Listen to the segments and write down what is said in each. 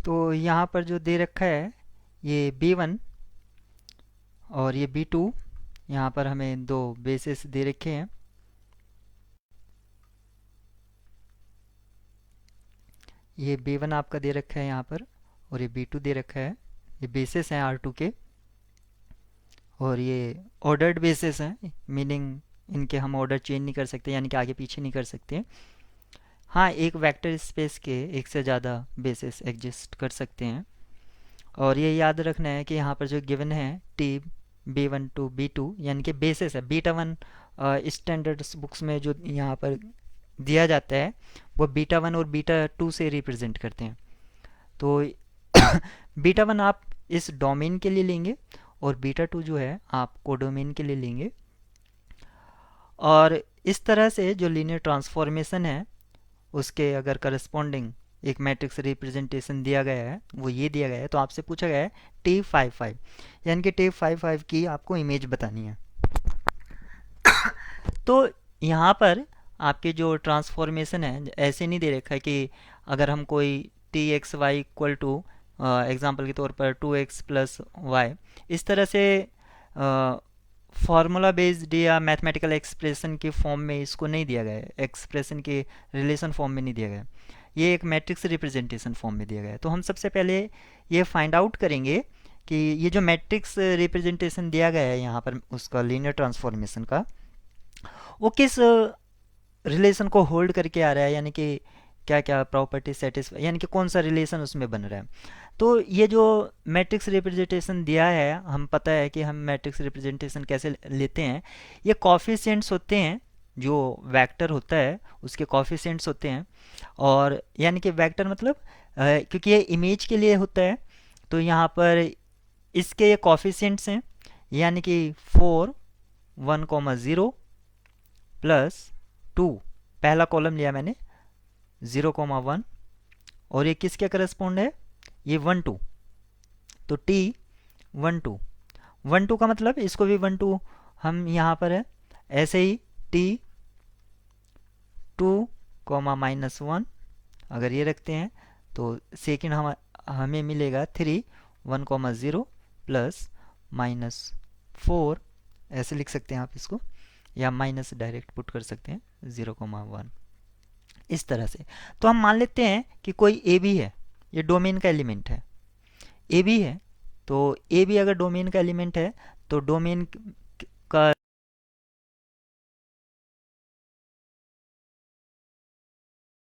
तो यहाँ पर जो दे रखा है ये B1 और ये B2, यहाँ पर हमें दो बेसिस दे रखे हैं। ये B1 आपका दे रखा है यहाँ पर, और ये B2 दे रखा है। ये बेसिस हैं R2 के, और ये ऑर्डर्ड बेसिस हैं, मीनिंग इनके हम ऑर्डर चेंज नहीं कर सकते, यानी कि आगे पीछे नहीं कर सकते। हाँ, एक वेक्टर स्पेस के एक से ज़्यादा बेसिस एग्जिस्ट कर सकते हैं। और ये याद रखना है कि यहाँ पर जो गिवन है टी B1 टू B2, यानी कि बेसिस है। बीटा 1 स्टैंडर्ड बुक्स में जो यहाँ पर दिया जाता है वो बीटा 1 और बीटा 2 से रिप्रेजेंट करते हैं। तो बीटा 1 आप इस डोमेन के लिए लेंगे, और बीटा 2 जो है आप कोडोमेन के लिए लेंगे। और इस तरह से जो लीनियर ट्रांसफॉर्मेशन है उसके अगर करस्पॉन्डिंग एक मैट्रिक्स रिप्रेजेंटेशन दिया गया है, वो ये दिया गया है, तो आपसे पूछा गया है T55, यानी कि T55 की आपको इमेज बतानी है। तो यहाँ पर आपके जो ट्रांसफॉर्मेशन है ऐसे नहीं दे रखा है कि अगर हम कोई T(x, y) equal to example के तौर पर 2x प्लस वाई, इस तरह से फार्मूला बेस्ड या मैथमेटिकल एक्सप्रेशन के फॉर्म में इसको नहीं दिया गया है, एक्सप्रेशन के रिलेशन फॉर्म में नहीं दिया गया है, ये एक मैट्रिक्स रिप्रेजेंटेशन फॉर्म में दिया गया है। तो हम सबसे पहले ये फाइंड आउट करेंगे कि ये जो मैट्रिक्स रिप्रेजेंटेशन दिया गया है यहाँ पर उसका लीनियर ट्रांसफॉर्मेशन का, वो किस रिलेशन को होल्ड करके आ रहा है, यानी कि क्या क्या प्रॉपर्टी सेटिस्फाई, यानी कि कौन सा रिलेशन उसमें बन रहा है। तो ये जो मैट्रिक्स रिप्रेजेंटेशन दिया है, हम पता है कि हम मैट्रिक्स रिप्रेजेंटेशन कैसे लेते हैं। ये कॉफिशिएंट्स होते हैं, जो वेक्टर होता है उसके कॉफिशिएंट्स होते हैं। और यानी कि वेक्टर मतलब क्योंकि ये इमेज के लिए होता है, तो यहाँ पर इसके ये कॉफिशिएंट्स हैं, यानी कि 4 1,0 +2, पहला कॉलम लिया मैंने 0,1, और ये किसके करस्पॉन्ड है, ये 1 2। तो T 1 2 का मतलब इसको भी 1 2 हम यहाँ पर है, ऐसे ही T 2, -1 अगर ये रखते हैं तो सेकेंड हमें मिलेगा 3 1,0 +-4, ऐसे लिख सकते हैं आप इसको, या माइनस डायरेक्ट पुट कर सकते हैं 0,1, इस तरह से। तो हम मान लेते हैं कि कोई ए बी है, ये डोमेन का एलिमेंट है, ए बी है। तो ए बी अगर डोमेन का एलिमेंट है तो डोमेन का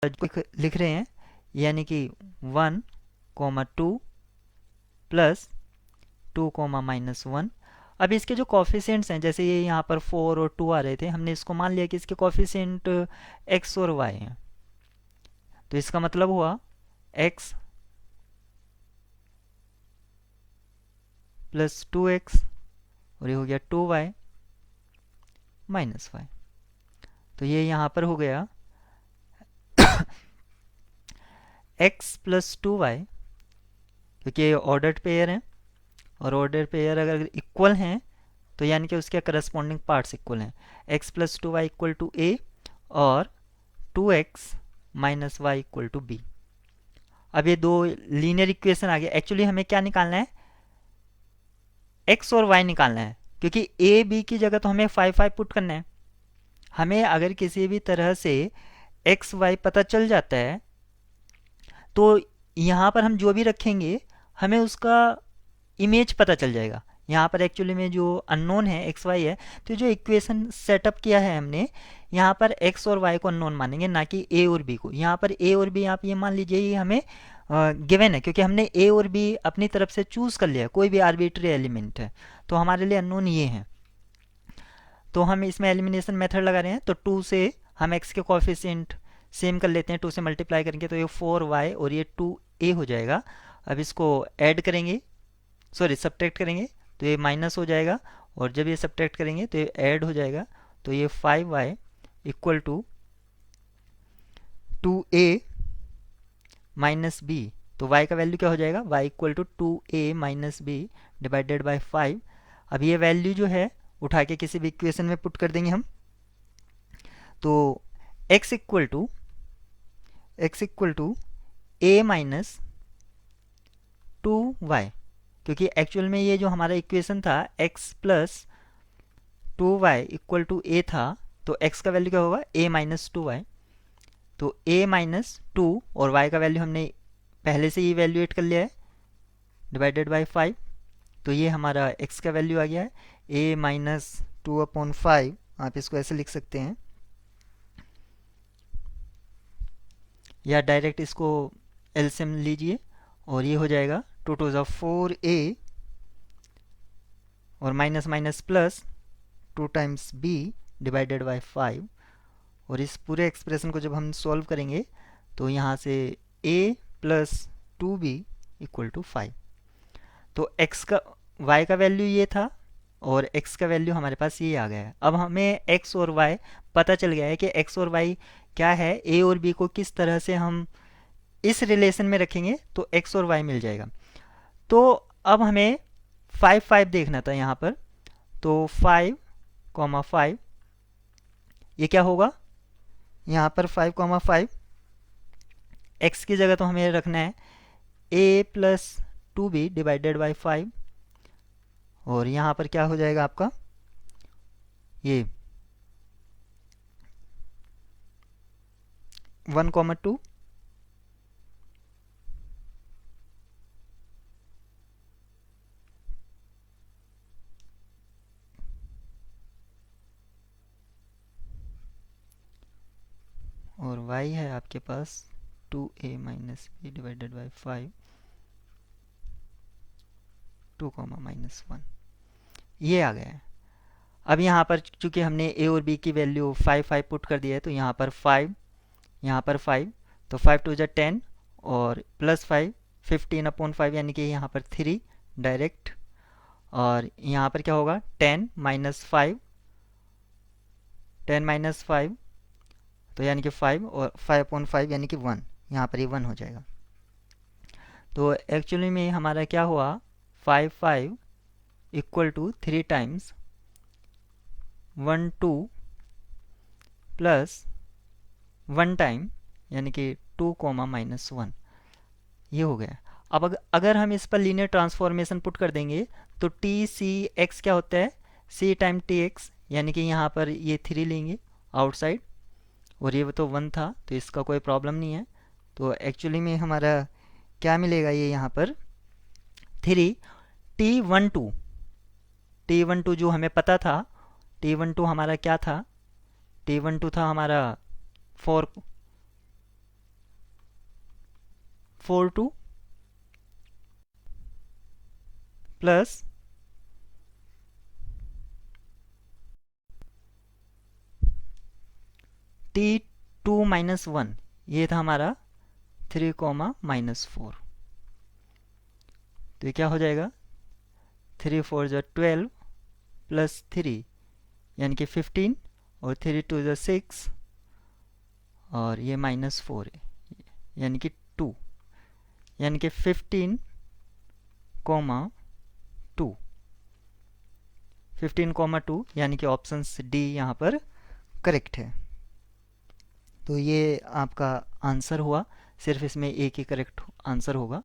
लिख रहे हैं, यानी कि 1,2 +2, अब इसके जो कॉफिशिएंट्स हैं, जैसे ये यहाँ पर 4 और 2 आ रहे थे, हमने इसको मान लिया कि इसके कॉफिशिएंट x और y हैं। तो इसका मतलब हुआ x +2x, और ये हो गया 2y -y। तो ये यहाँ पर हो गया x +2y, क्योंकि ये ऑर्डर्ड पेयर है, और ऑर्डर पेयर अगर इक्वल हैं तो यानी कि उसके करस्पॉन्डिंग पार्ट्स इक्वल हैं। x +2y equal to a, और 2x -y equal to b। अब ये दो लीनियर इक्वेशन आ गया। एक्चुअली हमें क्या निकालना है, x और y निकालना है, क्योंकि a b की जगह तो हमें 5 पुट करना है। हमें अगर किसी भी तरह से x y पता चल जाता है तो यहाँ पर हम जो भी रखेंगे हमें उसका इमेज पता चल जाएगा। यहाँ पर एक्चुअली में जो अननोन है एक्स वाई है, तो जो इक्वेशन सेटअप किया है हमने, यहाँ पर एक्स और वाई को अननोन मानेंगे, ना कि ए और बी को। यहाँ पर ए और बी आप ये मान लीजिए ये हमें गिवन है, क्योंकि हमने ए और बी अपनी तरफ से चूज कर लिया, कोई भी आर्बिट्री एलिमेंट है, तो हमारे लिए अननोन ये हैं। तो हम इसमें एलिमिनेशन मेथड लगा रहे हैं, तो 2 से हम x के कॉफिशिएंट सेम कर लेते हैं, 2 से मल्टीप्लाई करेंगे तो ये 4y और ये 2a हो जाएगा। अब इसको ऐड करेंगे, सॉरी सब्ट्रैक्ट करेंगे, तो ये माइनस हो जाएगा, और जब ये सब्ट्रैक्ट करेंगे तो ये ऐड हो जाएगा। तो ये 5y equal to 2a -b। तो y का वैल्यू क्या हो जाएगा, y equal to 2a -b divided by 5। अब ये वैल्यू जो है उठा के किसी भी इक्वेशन में पुट कर देंगे हम। तो x equal to a 2y, क्योंकि एक्चुअल में ये जो हमारा इक्वेशन था x plus 2y equal to a था, तो x का वैल्यू क्या होगा a माइनस 2y। तो a माइनस 2 और y का वैल्यू हमने पहले से ही इवेल्युएट कर लिया है, डिवाइडेड बाय 5। तो ये हमारा x का वैल्यू आ गया है a माइनस 2/5। आप इसको ऐसे लिख सकते हैं, या डायरेक्ट इसको एलसीएम लीजिए और ये हो जाएगा 2 टू ज़ा 4a और minus minus plus 2 times b divided by 5। और इस पूरे एक्सप्रेशन को जब हम सॉल्व करेंगे तो यहाँ से a plus 2b equal to 5। तो x का y का वैल्यू ये था और x का वैल्यू हमारे पास ये आ गया है। अब हमें x और y पता चल गया है कि x और y क्या है, a और b को किस तरह से हम इस रिलेशन में रखेंगे तो x और y मिल जाएगा। तो अब हमें 5 5 देखना था यहाँ पर, तो 5,5 ये क्या होगा, यहाँ पर 5,5 x की जगह तो हमें रखना है a plus 2b divided by 5, और यहाँ पर क्या हो जाएगा आपका ये 1,2 और y है आपके पास 2a minus b divided by 5, 2 minus 1, ये आ गया है। अब यहाँ पर चूंकि हमने a और b की वैल्यू 5 5 पुट कर दिया है, तो यहाँ पर 5, यहाँ पर 5, तो 5 टू जा 10 और प्लस 5 15/5 यानी कि यहाँ पर 3 डायरेक्ट, और यहाँ पर क्या होगा 10 माइनस 5, 10 माइनस 5 तो यानी कि 5 और 5/5 यानी कि 1, यहाँ पर ये 1 हो जाएगा। तो एक्चुअली में हमारा क्या हुआ 5 5 equal to 3 times 1 2 plus 1 time यानी कि 2 माइनस 1, ये हो गया। अब अगर हम इस पर लीनियर ट्रांसफॉर्मेशन पुट कर देंगे तो टी सी एक्स क्या होता है सी टाइम टी एक्स, यानी कि यहाँ पर ये 3 लेंगे आउटसाइड और ये तो 1 था, तो इसका कोई प्रॉब्लम नहीं है। तो एक्चुअली में हमारा क्या मिलेगा, ये यहाँ पर 3 T12 जो हमें पता था, T12 हमारा क्या था, T12 था हमारा 4 2 प्लस T2 माइनस 1, ये था हमारा 3 माइनस 4। तो ये क्या हो जाएगा 3 4 जो 12 प्लस 3 यानी कि 15 और 3 2 जो 6 और ये माइनस 4 है यानी कि 2, यानी कि 15 2, 15,2 यानी कि ऑप्शन डी यहाँ पर करेक्ट है। तो ये आपका आंसर हुआ, सिर्फ इसमें एक ही करेक्ट आंसर होगा।